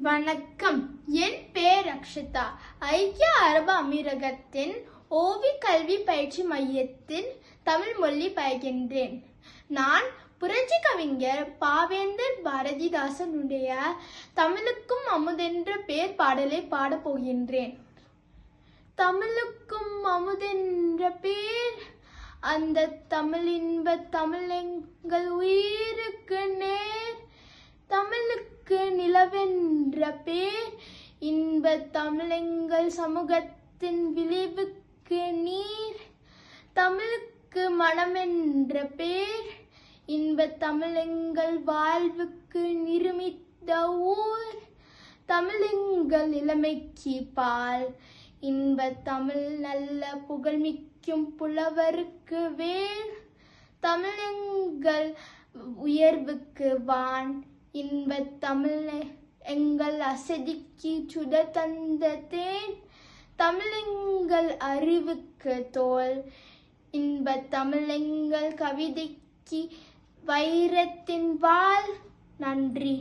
வணக்கம். என் பேர் அக்ஷதா. ஐக்கிய அரபு அமீரகத்தின் ஓவி கல்வி பயிற்சி மையத்தில் தமிழ் மொழி பயில்கின்றேன். நான் புரட்சி கவிஞர் பாவேந்தர் பாரதிதாசனுடைய தமிழுக்கும் அமுதென்ற பேர் பாடலை பாடப் போகின்றேன். தமிழுக்கும் அமுதென்ற பேர், அந்த தமிழின்ப தமிழெங்கள் உயிருக்கு நேர். தமிழுக்கு நிலவென்ற பேர், இன்ப தமிழெங்கள் சமூகத்தின் விளைவுக்கு நீர். தமிழுக்கு மனமென்ற பேர், இன்ப தமிழெங்கள் வாழ்வுக்கு நிருமித்த ஊர். தமிழெங்கள் இளமைக்கு பால், இன்ப தமிழ் நல்ல புகழ்மிக்கும் புலவருக்கு வேல். தமிழெங்கள் உயர்வுக்கு வான், இன்ப தமிழ் எங்கள் அசதிக்கு சுடர் தந்த தேன். தமிழெங்கள் அறிவுக்கு தோல், இன்ப தமிழெங்கள் கவிதைக்கு வைரத்தின் வாள். நன்றி.